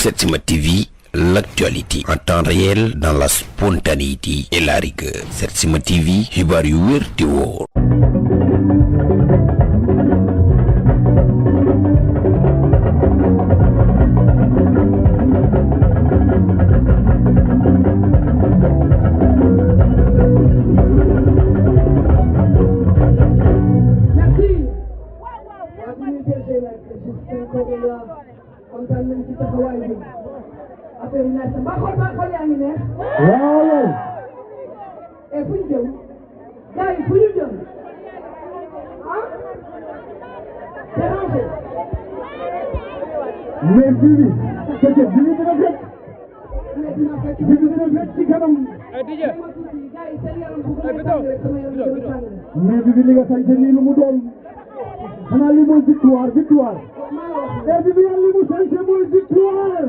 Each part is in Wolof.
Setsima TV, l'actualité en temps réel dans la spontanéité et la rigueur. Setsima TV, xibaar yu wér te wóor. kontaan nañ ci taxawaay bi affaire yi neex na ba xool yaa ngi neex. waaw. et fu ñu jëm gars yi fu ñu jëm ah dérangé. mais bii bi fekk bii bi dina fekk. mais dina fekk bii bi dina fekk ci kanam. gars yi seen yaram bu gën a tàng rek sama yaram gën a tàng. mais bii bi li nga sant nii lu mu doon xanaa li mooy victoire. et bii bi yàlla li mu sant mooy victoire.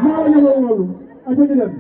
maa la ñëwoon loolu. ak ñu dem.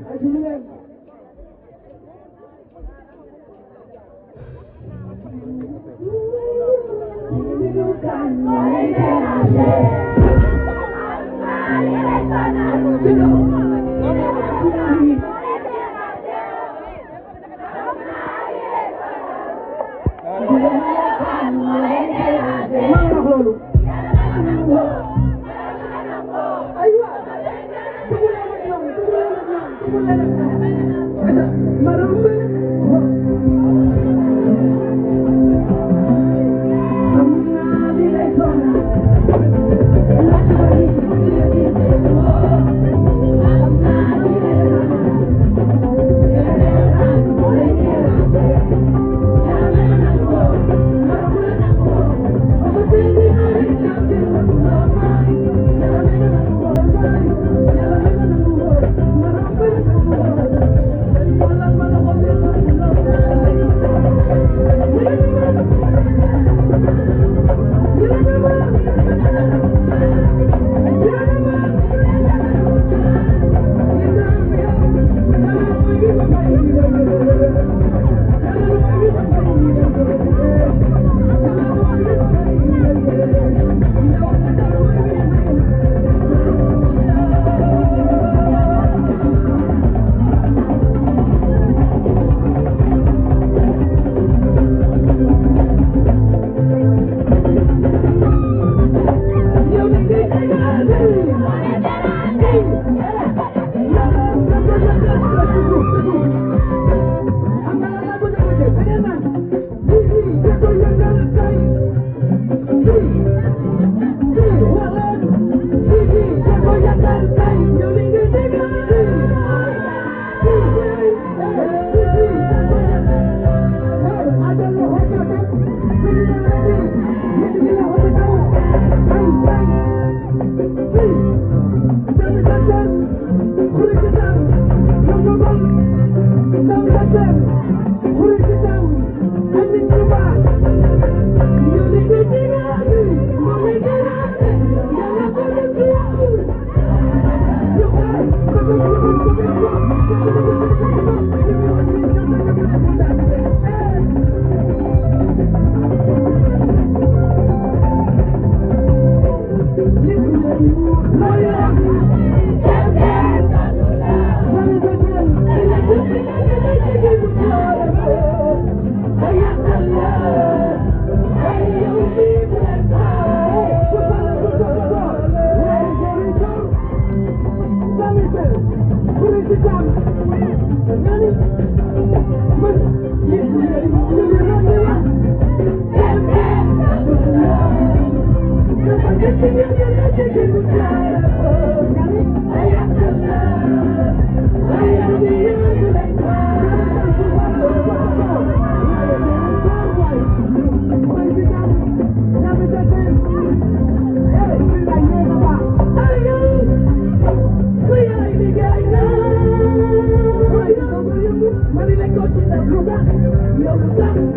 Yo,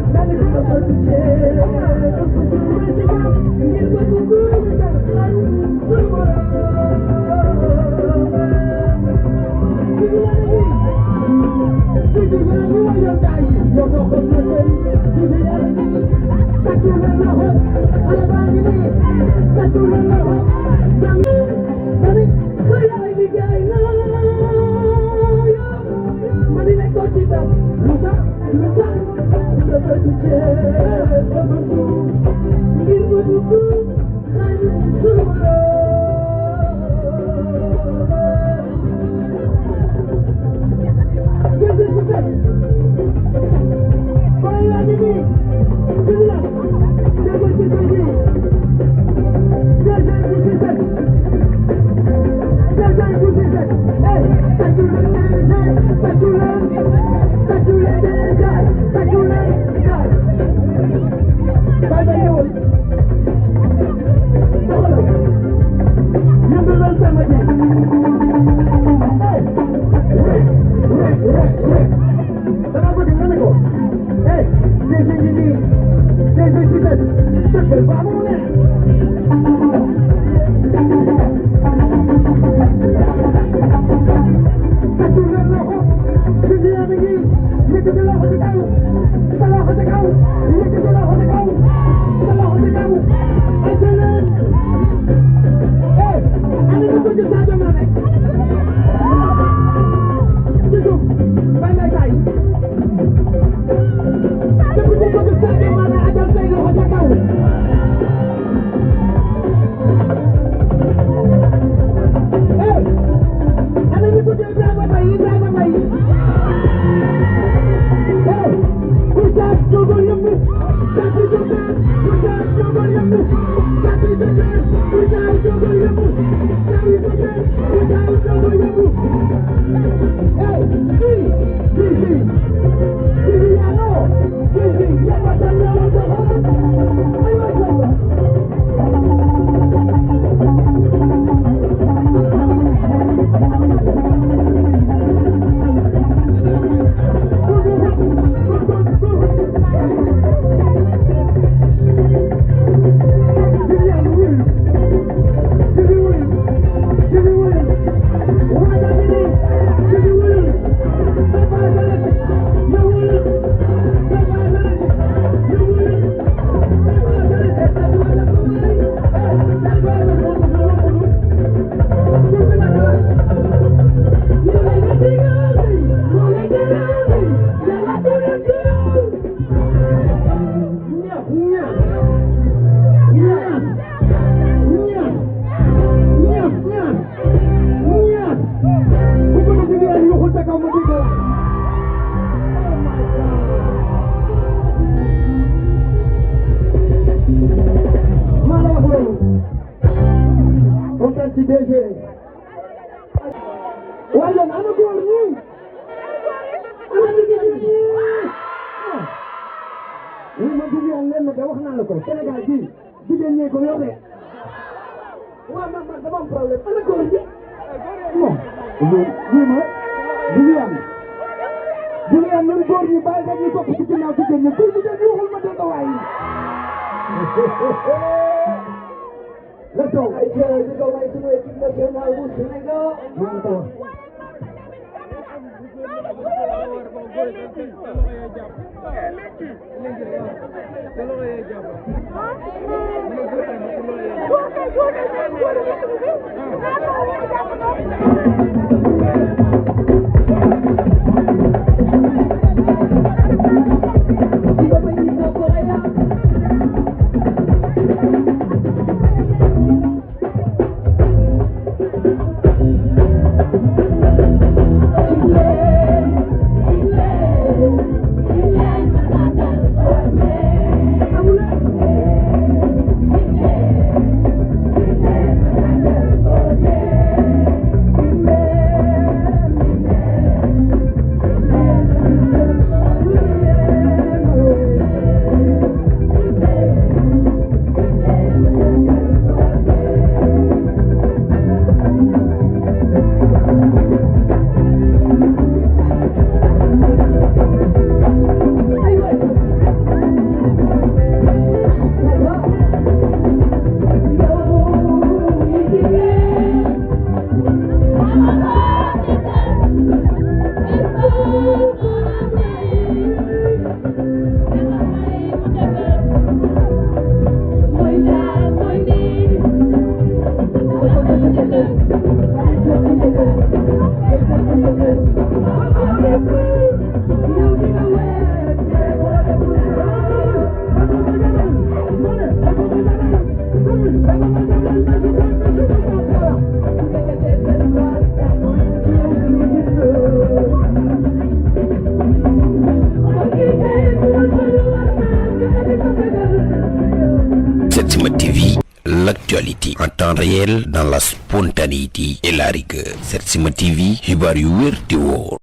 waaye yéen ana góor ñi ana jigéen ñi lii ma jigéen leen de wax naa la ko Sénégal bii jigéen ñee ko yor de waaw man dama am problème ana góor ñi non lii ma jigéen ñun góor ñi bàyyi ko ñu topp ci ginnaaw jigéen ñi kuy jigéen ñi waxul ma dégg waay let's go ay jërëjëf di ko may sunu équipe nationale bu Sénégal maa ngi ko wax Setsima TV, l'actualité en temps réel dans la spontanéité et la rigueur. Setsima TV, xibaar yu wér te wóor.